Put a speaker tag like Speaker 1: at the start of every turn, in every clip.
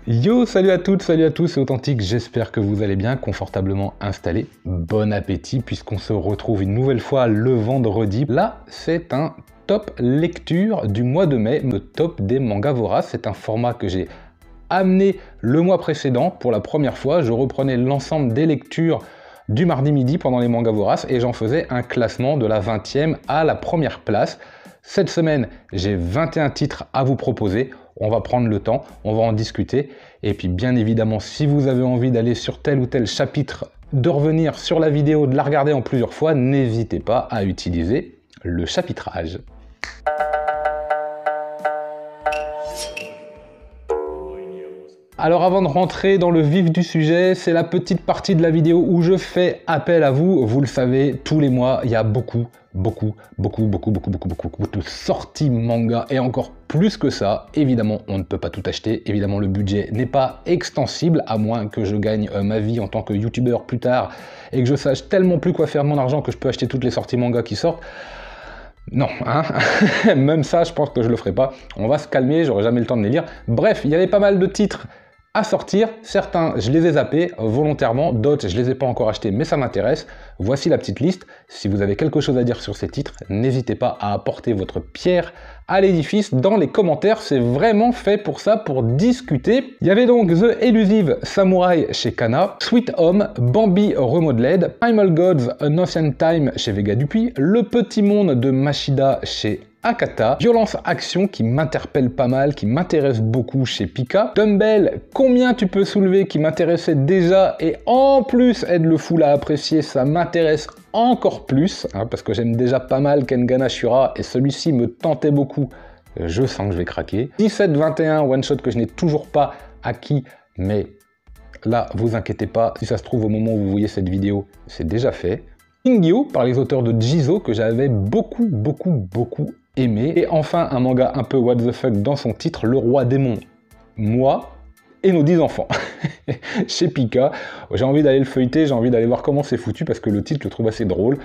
Speaker 1: Yo, salut à toutes, salut à tous, c'est Authentique, j'espère que vous allez bien, confortablement installés. Bon appétit, puisqu'on se retrouve une nouvelle fois le vendredi. Là, c'est un top lecture du mois de mai, le top des mangas voraces. C'est un format que j'ai amené le mois précédent pour la première fois. Je reprenais l'ensemble des lectures du mardi midi pendant les mangas voraces et j'en faisais un classement de la 20e à la première place. Cette semaine, j'ai 21 titres à vous proposer. On va prendre le temps, on va en discuter. Et puis bien évidemment, si vous avez envie d'aller sur tel ou tel chapitre, de revenir sur la vidéo, de la regarder en plusieurs fois, n'hésitez pas à utiliser le chapitrage. Alors avant de rentrer dans le vif du sujet, c'est la petite partie de la vidéo où je fais appel à vous. Vous le savez, tous les mois, il y a beaucoup de sorties manga et encore plus que ça. Évidemment, on ne peut pas tout acheter. Évidemment, le budget n'est pas extensible, à moins que je gagne ma vie en tant que youtubeur plus tard et que je sache tellement plus quoi faire de mon argent que je peux acheter toutes les sorties manga qui sortent. Non, hein. Même ça, je pense que je le ferai pas. On va se calmer, j'aurai jamais le temps de les lire. Bref, il y avait pas mal de titres à sortir. Certains, je les ai zappés volontairement, d'autres, je les ai pas encore achetés, mais ça m'intéresse. Voici la petite liste. Si vous avez quelque chose à dire sur ces titres, n'hésitez pas à apporter votre pierre à l'édifice dans les commentaires. C'est vraiment fait pour ça, pour discuter. Il y avait donc The Elusive Samurai chez Kana, Sweet Home, Bambi Remodeled, Primal Gods An Ancient Time chez Vega Dupuis, Le Petit Monde de Machida chez Akata, Violence Action qui m'interpelle pas mal, qui m'intéresse beaucoup chez Pika, Dumbbell, Combien tu peux soulever qui m'intéressait déjà et en plus Aide le Fou à apprécier, ça m'intéresse encore plus, hein, parce que j'aime déjà pas mal Kengan Ashura et celui-ci me tentait beaucoup, je sens que je vais craquer. 17-21, one shot que je n'ai toujours pas acquis, mais là vous inquiétez pas, si ça se trouve au moment où vous voyez cette vidéo, c'est déjà fait. Kingyo par les auteurs de Jizo que j'avais beaucoup aimé. Et enfin, un manga un peu what the fuck dans son titre, Le Roi Démon, moi et nos 10 enfants. Chez Pika, j'ai envie d'aller le feuilleter, j'ai envie d'aller voir comment c'est foutu parce que le titre, je le trouve assez drôle.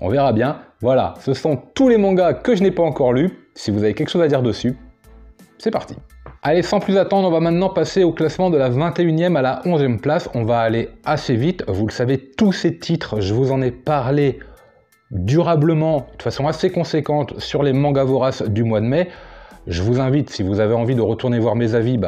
Speaker 1: On verra bien. Voilà, ce sont tous les mangas que je n'ai pas encore lus. Si vous avez quelque chose à dire dessus, c'est parti. Allez, sans plus attendre, on va maintenant passer au classement de la 21e à la 11e place. On va aller assez vite. Vous le savez, tous ces titres, je vous en ai parlé durablement, de façon assez conséquente, sur les mangas voraces du mois de mai. Je vous invite, si vous avez envie de retourner voir mes avis,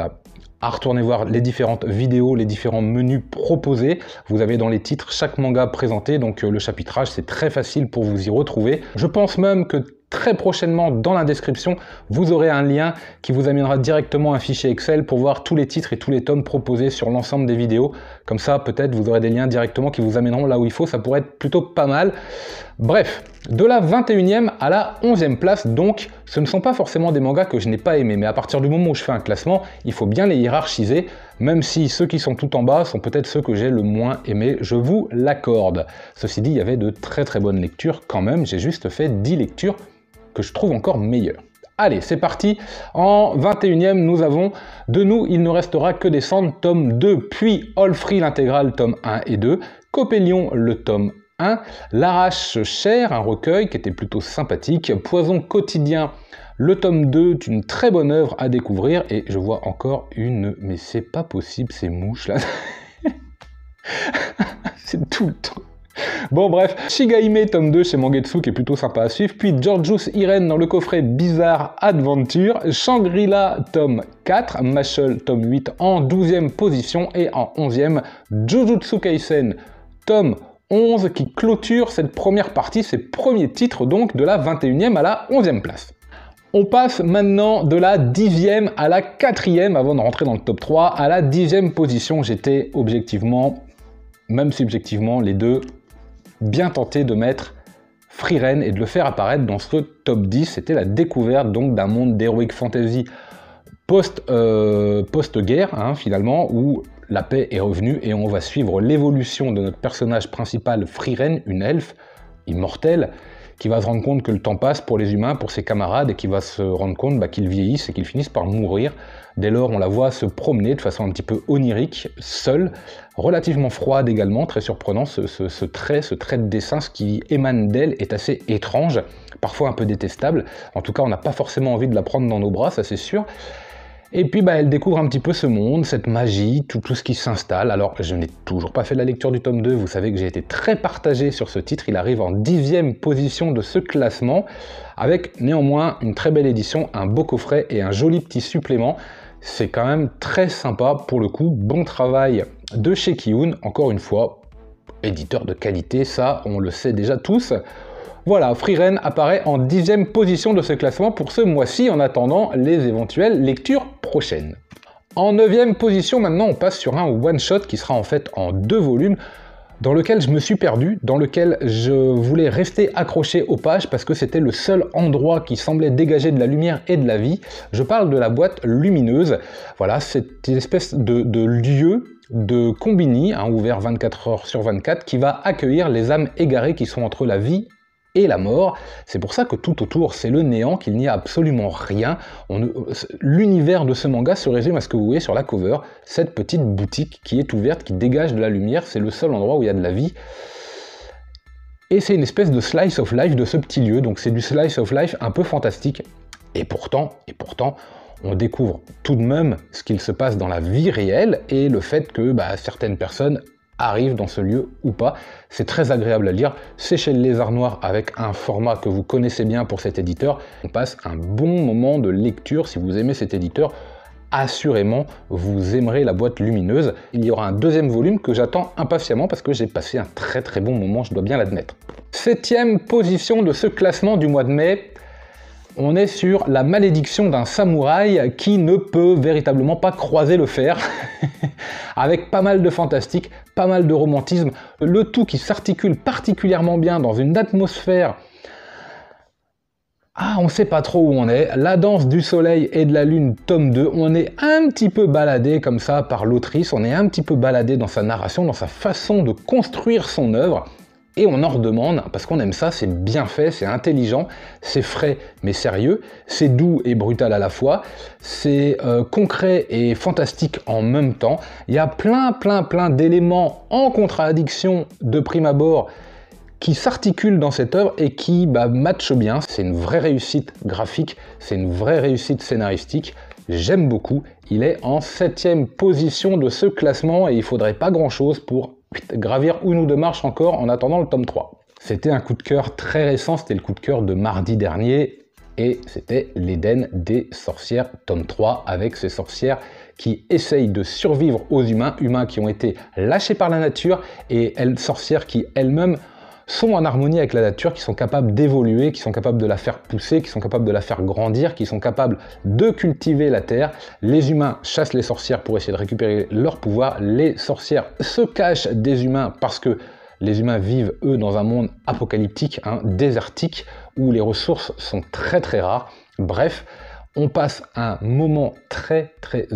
Speaker 1: à retourner voir les différentes vidéos, les différents menus proposés. Vous avez dans les titres chaque manga présenté, donc le chapitrage, c'est très facile pour vous y retrouver. Je pense même que très prochainement, dans la description, vous aurez un lien qui vous amènera directement un fichier Excel pour voir tous les titres et tous les tomes proposés sur l'ensemble des vidéos. Comme ça, peut-être, vous aurez des liens directement qui vous amèneront là où il faut. Ça pourrait être plutôt pas mal. Bref, de la 21e à la 11e place, donc, ce ne sont pas forcément des mangas que je n'ai pas aimés. Mais à partir du moment où je fais un classement, il faut bien les hiérarchiser, même si ceux qui sont tout en bas sont peut-être ceux que j'ai le moins aimés, je vous l'accorde. Ceci dit, il y avait de très bonnes lectures quand même. J'ai juste fait 10 lectures que je trouve encore meilleur. Allez, c'est parti. En 21e, nous avons De nous, il ne restera que des cendres, tome 2, puis All Free l'intégrale, tome 1 et 2, Copélion, le tome 1, L'Arrache-Chair, un recueil qui était plutôt sympathique, Poison quotidien, le tome 2, une très bonne œuvre à découvrir, et je vois encore une... Mais c'est pas possible, ces mouches là. C'est tout le temps. Bon bref, Shigahime tome 2 chez Mangetsu qui est plutôt sympa à suivre, puis Georgius Irene dans le coffret Bizarre Adventure, Shangri-La tome 4, Mashle tome 8 en 12e position, et en 11e, Jujutsu Kaisen tome 11 qui clôture cette première partie, ces premiers titres donc de la 21e à la 11e place. On passe maintenant de la 10e à la 4e, avant de rentrer dans le top 3, à la 10e position. J'étais objectivement, même subjectivement, les deux, bien tenté de mettre Frieren et de le faire apparaître dans ce top 10. C'était la découverte donc d'un monde d'heroic fantasy post-guerre, hein, finalement, où la paix est revenue et on va suivre l'évolution de notre personnage principal, Frieren, une elfe immortelle, qui va se rendre compte que le temps passe pour les humains, pour ses camarades, et qui va se rendre compte qu'ils vieillissent et qu'ils finissent par mourir. Dès lors, on la voit se promener de façon un petit peu onirique, seule, relativement froide également, très surprenant, ce trait de dessin, ce qui émane d'elle est assez étrange, parfois un peu détestable. En tout cas, on n'a pas forcément envie de la prendre dans nos bras, ça c'est sûr. Et puis elle découvre un petit peu ce monde, cette magie, tout ce qui s'installe. Alors je n'ai toujours pas fait la lecture du tome 2, vous savez que j'ai été très partagé sur ce titre, il arrive en 10e position de ce classement, avec néanmoins une très belle édition, un beau coffret et un joli petit supplément. C'est quand même très sympa pour le coup, bon travail de chez Kiun, encore une fois, éditeur de qualité, ça on le sait déjà tous. Voilà, Frieren apparaît en 10e position de ce classement pour ce mois-ci en attendant les éventuelles lectures prochaines. En 9e position, maintenant, on passe sur un one-shot qui sera en fait en 2 volumes, dans lequel je me suis perdu, dans lequel je voulais rester accroché aux pages parce que c'était le seul endroit qui semblait dégager de la lumière et de la vie. Je parle de la boîte lumineuse. Voilà, c'est une espèce de lieu de combini, ouvert 24 heures sur 24, qui va accueillir les âmes égarées qui sont entre la vie et la mort. C'est pour ça que tout autour c'est le néant, qu'il n'y a absolument rien. L'univers de ce manga se résume à ce que vous voyez sur la cover, cette petite boutique qui est ouverte, qui dégage de la lumière, c'est le seul endroit où il y a de la vie. Et c'est une espèce de slice of life de ce petit lieu, donc c'est du slice of life un peu fantastique. Et pourtant, on découvre tout de même ce qu'il se passe dans la vie réelle et le fait que certaines personnes arrive dans ce lieu ou pas. C'est très agréable à lire, c'est chez le Lézard Noir avec un format que vous connaissez bien pour cet éditeur. On passe un bon moment de lecture. Si vous aimez cet éditeur, assurément vous aimerez la boîte lumineuse. Il y aura un 2e volume que j'attends impatiemment parce que j'ai passé un très bon moment, je dois bien l'admettre. 7e position de ce classement du mois de mai. On est sur la malédiction d'un samouraï qui ne peut véritablement pas croiser le fer, avec pas mal de fantastique, pas mal de romantisme, le tout qui s'articule particulièrement bien dans une atmosphère. On ne sait pas trop où on est. La danse du soleil et de la lune, tome 2, on est un petit peu baladé comme ça par l'autrice, on est un petit peu baladé dans sa narration, dans sa façon de construire son œuvre. Et on en redemande, parce qu'on aime ça, c'est bien fait, c'est intelligent, c'est frais mais sérieux, c'est doux et brutal à la fois, c'est concret et fantastique en même temps. Il y a plein d'éléments en contradiction de prime abord qui s'articulent dans cette œuvre et qui matchent bien. C'est une vraie réussite graphique, c'est une vraie réussite scénaristique. J'aime beaucoup. Il est en 7e position de ce classement et il faudrait pas grand chose pour gravir une ou 2 marches encore en attendant le tome 3. C'était un coup de cœur très récent, c'était le coup de cœur de mardi dernier et c'était l'Éden des sorcières tome 3 avec ces sorcières qui essayent de survivre aux humains qui ont été lâchés par la nature et sorcières qui elles-mêmes sont en harmonie avec la nature, qui sont capables d'évoluer, qui sont capables de la faire pousser, qui sont capables de la faire grandir, qui sont capables de cultiver la terre. Les humains chassent les sorcières pour essayer de récupérer leur pouvoir. Les sorcières se cachent des humains parce que les humains vivent, eux, dans un monde apocalyptique, désertique, où les ressources sont très rares. Bref, on passe un moment très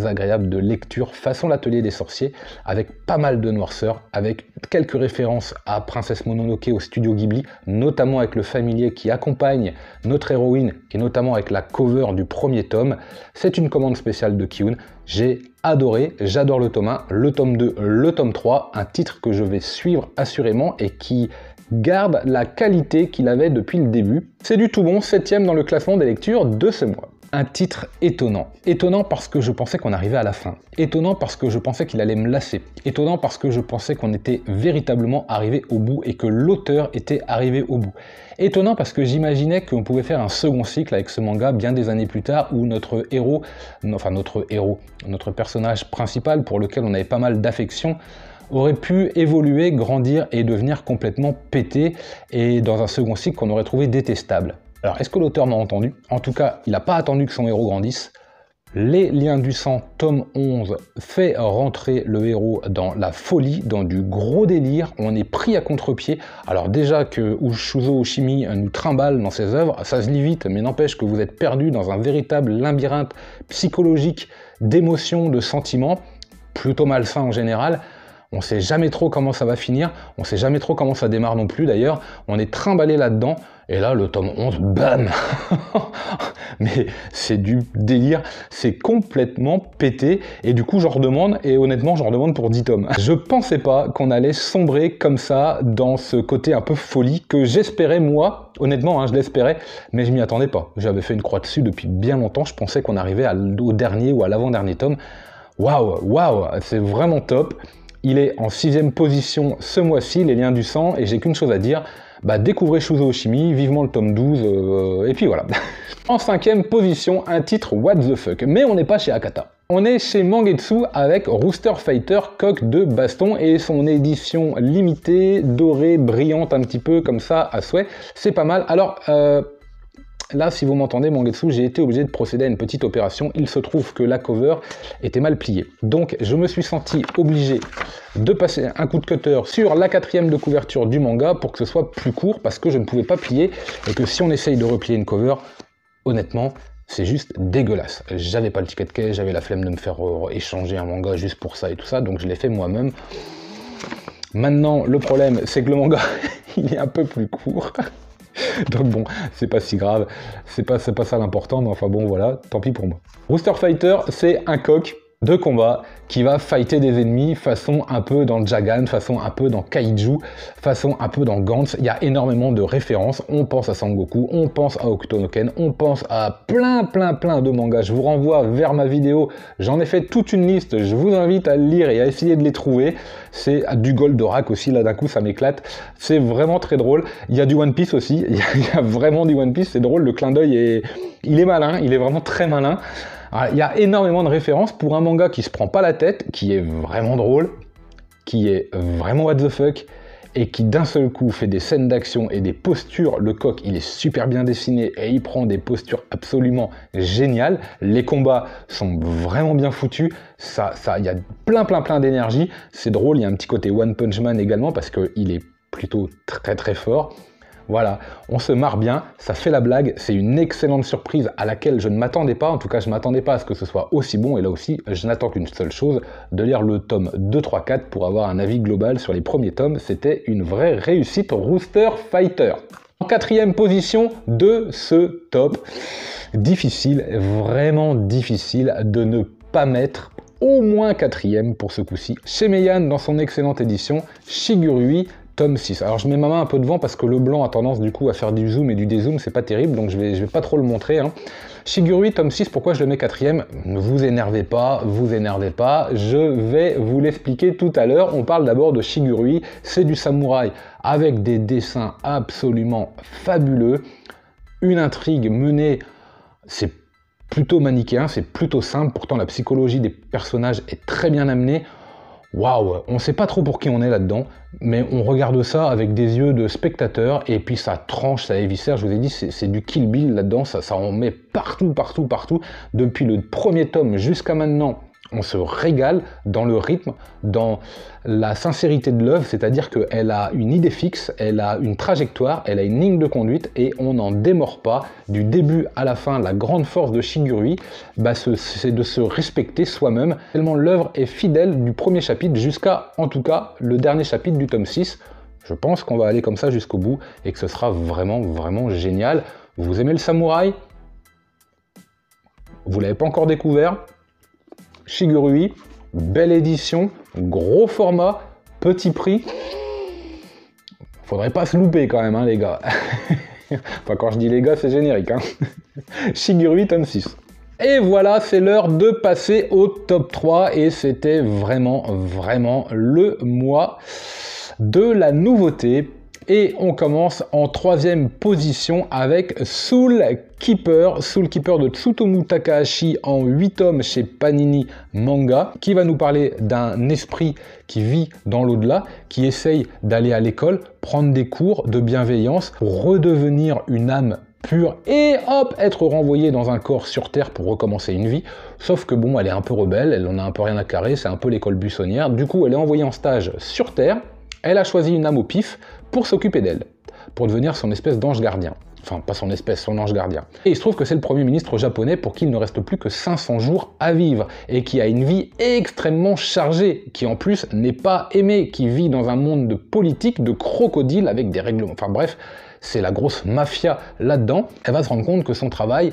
Speaker 1: agréable de lecture façon l'atelier des sorciers, avec pas mal de noirceur, avec quelques références à Princesse Mononoke au studio Ghibli, notamment avec le familier qui accompagne notre héroïne, et notamment avec la cover du 1er tome. C'est une commande spéciale de Kiun. J'ai adoré, j'adore le tome 1, le tome 2, le tome 3, un titre que je vais suivre assurément et qui garde la qualité qu'il avait depuis le début. C'est du tout bon, 7e dans le classement des lectures de ce mois. Un titre étonnant. Étonnant parce que je pensais qu'on arrivait à la fin. Étonnant parce que je pensais qu'il allait me lasser. Étonnant parce que je pensais qu'on était véritablement arrivé au bout et que l'auteur était arrivé au bout. Étonnant parce que j'imaginais qu'on pouvait faire un second cycle avec ce manga bien des années plus tard où notre personnage principal pour lequel on avait pas mal d'affection aurait pu évoluer, grandir et devenir complètement pété et dans un second cycle qu'on aurait trouvé détestable. Alors, est-ce que l'auteur m'a entendu? En tout cas, il n'a pas attendu que son héros grandisse. Les liens du sang, tome 11, fait rentrer le héros dans la folie, dans du gros délire. On est pris à contre-pied. Alors déjà que Shuzo Oshimi nous trimballe dans ses œuvres, ça se lit vite, mais n'empêche que vous êtes perdu dans un véritable labyrinthe psychologique d'émotions, de sentiments, plutôt malsain en général. On sait jamais trop comment ça va finir, on sait jamais trop comment ça démarre non plus d'ailleurs, on est trimballé là-dedans, et là le tome 11, bam. Mais c'est du délire, c'est complètement pété, et du coup j'en redemande, et honnêtement j'en redemande pour 10 tomes. Je pensais pas qu'on allait sombrer comme ça dans ce côté un peu folie que j'espérais moi, honnêtement hein, je l'espérais, mais je m'y attendais pas. J'avais fait une croix dessus depuis bien longtemps, je pensais qu'on arrivait au dernier ou à l'avant-dernier tome. Waouh, c'est vraiment top. Il est en 6e position ce mois-ci, Les Liens du Sang, et j'ai qu'une chose à dire, bah découvrez Shuzo Oshimi, vivement le tome 12, et puis voilà. En 5e position, un titre What the fuck, mais on n'est pas chez Akata. On est chez Mangetsu avec Rooster Fighter, coq de baston, et son édition limitée, dorée, brillante un petit peu comme ça, à souhait, c'est pas mal. Alors, là, si vous m'entendez, Mangetsu, j'ai été obligé de procéder à une petite opération. Il se trouve que la cover était mal pliée. Donc, je me suis senti obligé de passer un coup de cutter sur la 4e de couverture du manga pour que ce soit plus court, parce que je ne pouvais pas plier, et que si on essaye de replier une cover, honnêtement, c'est juste dégueulasse. J'avais pas le ticket de caisse, j'avais la flemme de me faire échanger un manga juste pour ça et tout ça, donc je l'ai fait moi-même. Maintenant, le problème, c'est que le manga, il est un peu plus court. Donc bon, c'est pas si grave, c'est pas ça l'important, mais enfin bon voilà, tant pis pour moi. Rooster Fighter, c'est un coq de combat qui va fighter des ennemis façon un peu dans Jagan, façon un peu dans Kaiju, façon un peu dans Gantz. Il y a énormément de références, on pense à Sangoku, on pense à Hokuto no Ken, on pense à plein de mangas. Je vous renvoie vers ma vidéo, j'en ai fait toute une liste, je vous invite à le lire et à essayer de les trouver. C'est du Goldorak aussi, là d'un coup ça m'éclate, c'est vraiment très drôle. Il y a du One Piece aussi, il y a vraiment du One Piece, c'est drôle, le clin d'œil il est malin, il est vraiment très malin. Alors, il y a énormément de références pour un manga qui se prend pas la tête, qui est vraiment drôle, qui est vraiment what the fuck, et qui d'un seul coup fait des scènes d'action et des postures. Le coq, il est super bien dessiné et il prend des postures absolument géniales. Les combats sont vraiment bien foutus. Il y a plein d'énergie. C'est drôle, il y a un petit côté One Punch Man également parce qu'il est plutôt très fort. Voilà, on se marre bien, ça fait la blague, c'est une excellente surprise à laquelle je ne m'attendais pas, en tout cas je ne m'attendais pas à ce que ce soit aussi bon, et là aussi je n'attends qu'une seule chose, de lire le tome 2, 3, 4 pour avoir un avis global sur les premiers tomes. C'était une vraie réussite. Rooster Fighter. En 4e position de ce top, difficile, vraiment difficile de ne pas mettre au moins 4e pour ce coup-ci. Chez Meian, dans son excellente édition, Shigurui, tome 6. Alors je mets ma main un peu devant parce que le blanc a tendance du coup à faire du zoom et du dézoom, c'est pas terrible, donc je vais pas trop le montrer. Hein. Shigurui, tome 6, pourquoi je le mets 4e? Ne vous énervez pas, je vais vous l'expliquer tout à l'heure. On parle d'abord de Shigurui, c'est du samouraï avec des dessins absolument fabuleux, une intrigue menée, c'est plutôt manichéen, c'est plutôt simple, pourtant la psychologie des personnages est très bien amenée. Waouh, on sait pas trop pour qui on est là-dedans, mais on regarde ça avec des yeux de spectateur, et puis ça tranche, ça éviscère, je vous ai dit, c'est du Kill Bill là-dedans, ça en met partout. Depuis le premier tome jusqu'à maintenant, on se régale dans le rythme, dans la sincérité de l'œuvre, c'est-à-dire qu'elle a une idée fixe, elle a une trajectoire, elle a une ligne de conduite, et on n'en démord pas. Du début à la fin, la grande force de Shigurui, c'est de se respecter soi-même, tellement l'œuvre est fidèle du premier chapitre jusqu'à, en tout cas, le dernier chapitre du tome 6. Je pense qu'on va aller comme ça jusqu'au bout, et que ce sera vraiment génial. Vous aimez le samouraï? Vous l'avez pas encore découvert? Shigurui, belle édition, gros format, petit prix. Faudrait pas se louper quand même, hein, les gars. Enfin, quand je dis les gars, c'est générique. Hein. Shigurui, tome 6. Et voilà, c'est l'heure de passer au top 3. Et c'était vraiment le mois de la nouveauté. Et on commence en 3e position avec Soul Keeper de Tsutomu Takahashi en 8 tomes chez Panini Manga, qui va nous parler d'un esprit qui vit dans l'au-delà, qui essaye d'aller à l'école, prendre des cours de bienveillance pour redevenir une âme pure et hop, être renvoyée dans un corps sur Terre pour recommencer une vie. Sauf que bon, elle est un peu rebelle, elle en a un peu rien à carrer, c'est un peu l'école buissonnière. Du coup, elle est envoyée en stage sur Terre. Elle a choisi une âme au pif pour s'occuper d'elle, pour devenir son espèce d'ange gardien. enfin pas son espèce, son ange gardien. Et il se trouve que c'est le Premier ministre japonais pour qui il ne reste plus que 500 jours à vivre, et qui a une vie extrêmement chargée, qui en plus n'est pas aimé, qui vit dans un monde de politique, de crocodile, avec des règlements, enfin bref, c'est la grosse mafia là-dedans. Elle va se rendre compte que son travail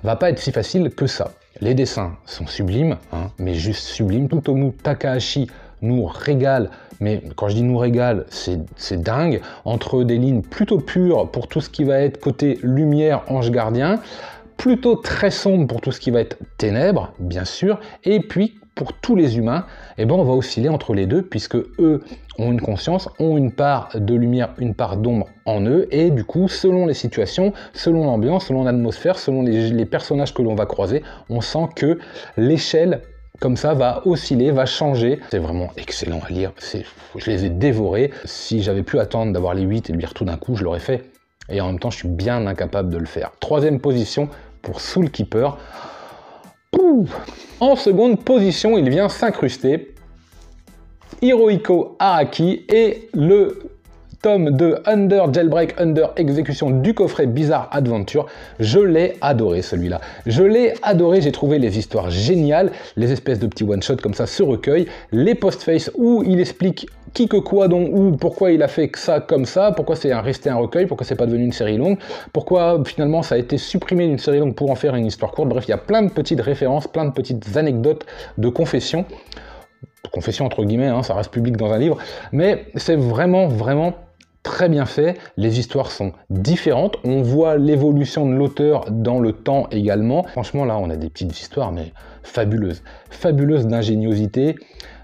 Speaker 1: va pas être si facile que ça. Les dessins sont sublimes, hein, mais juste sublimes. Tsutomu Takahashi nous régale, mais quand je dis nous régale, c'est dingue, entre des lignes plutôt pures pour tout ce qui va être côté lumière, ange gardien, plutôt très sombre pour tout ce qui va être ténèbres, bien sûr, et puis pour tous les humains, eh ben on va osciller entre les deux, puisque eux ont une conscience, ont une part de lumière, une part d'ombre en eux, et du coup, selon les situations, selon l'ambiance, selon l'atmosphère, selon les personnages que l'on va croiser, on sent que l'échelle comme ça va osciller, va changer. C'est vraiment excellent à lire, je les ai dévorés. Si j'avais pu attendre d'avoir les 8 et de lire tout d'un coup, je l'aurais fait. Et en même temps, je suis bien incapable de le faire. Troisième position pour Soul Keeper. Pouh. En seconde position, il vient s'incruster Hirohiko Araki et le tome de Under Jailbreak, Under Exécution du coffret Bizarre Adventure. Je l'ai adoré celui-là. Je l'ai adoré, j'ai trouvé les histoires géniales, les espèces de petits one-shots comme ça, ce recueil, les post-face où il explique qui que quoi dont où, pourquoi il a fait ça comme ça, pourquoi c'est resté un recueil, pourquoi c'est pas devenu une série longue, pourquoi finalement ça a été supprimé d'une série longue pour en faire une histoire courte. Bref, il y a plein de petites références, plein de petites anecdotes de confession entre guillemets, hein, ça reste public dans un livre, mais c'est vraiment très bien fait, les histoires sont différentes, on voit l'évolution de l'auteur dans le temps également. Franchement là on a des petites histoires mais fabuleuses, fabuleuses d'ingéniosité,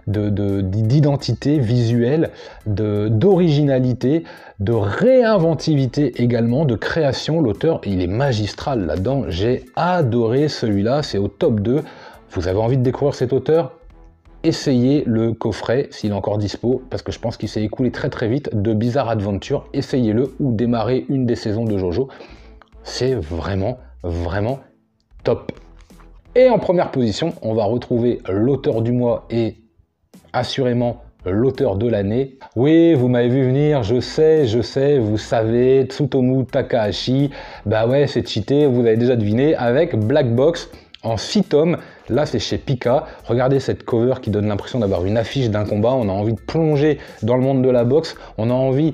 Speaker 1: d'identité visuelle, d'originalité, de réinventivité également, de création. L'auteur il est magistral là-dedans, j'ai adoré celui-là, c'est au top 2. Vous avez envie de découvrir cet auteur ? Essayez le coffret s'il est encore dispo, parce que je pense qu'il s'est écoulé très vite, de Bizarre Adventure. Essayez-le ou démarrez une des saisons de Jojo. C'est vraiment top. Et en première position, on va retrouver l'auteur du mois et assurément l'auteur de l'année. Oui, vous m'avez vu venir, je sais, vous savez, Tsutomu Takahashi. Bah ouais, c'est cheaté, vous avez déjà deviné, avec Black Box en 6 tomes. Là, c'est chez Pika. Regardez cette cover qui donne l'impression d'avoir une affiche d'un combat. On a envie de plonger dans le monde de la boxe. On a envie,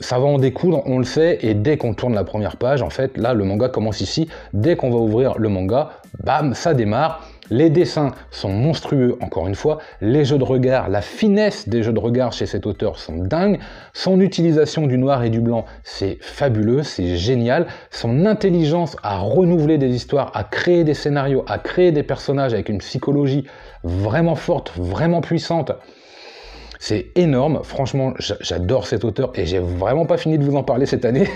Speaker 1: ça va en découdre, on le sait. Et dès qu'on tourne la première page, en fait, là, le manga commence ici. Dès qu'on va ouvrir le manga, bam, ça démarre. Les dessins sont monstrueux, encore une fois. Les jeux de regard, la finesse des jeux de regard chez cet auteur sont dingues. Son utilisation du noir et du blanc, c'est fabuleux, c'est génial. Son intelligence à renouveler des histoires, à créer des scénarios, à créer des personnages avec une psychologie vraiment forte, vraiment puissante. C'est énorme. Franchement, j'adore cet auteur et j'ai vraiment pas fini de vous en parler cette année.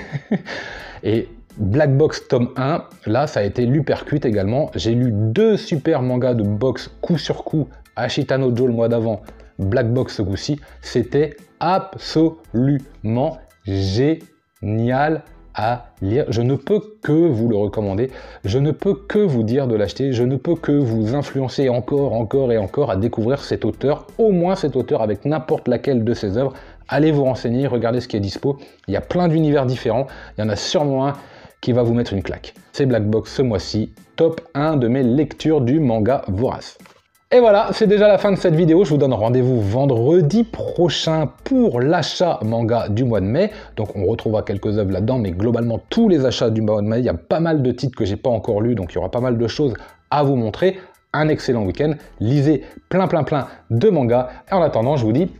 Speaker 1: Et Black Box tome 1, là ça a été l'Hypercute également. J'ai lu 2 super mangas de boxe coup sur coup, Ashitano Joe le mois d'avant, Black Box ce coup-ci. C'était absolument génial à lire. Je ne peux que vous le recommander, je ne peux que vous dire de l'acheter, je ne peux que vous influencer encore et encore à découvrir cet auteur, au moins cet auteur avec n'importe laquelle de ses œuvres. Allez vous renseigner, regardez ce qui est dispo, il y a plein d'univers différents, il y en a sûrement un qui va vous mettre une claque. C'est Black Box ce mois-ci, top 1 de mes lectures du manga vorace. Et voilà, c'est déjà la fin de cette vidéo. Je vous donne rendez-vous vendredi prochain pour l'achat manga du mois de mai. Donc on retrouvera quelques œuvres là-dedans, mais globalement tous les achats du mois de mai, il y a pas mal de titres que j'ai pas encore lus, donc il y aura pas mal de choses à vous montrer. Un excellent week-end, lisez plein de mangas. Et en attendant, je vous dis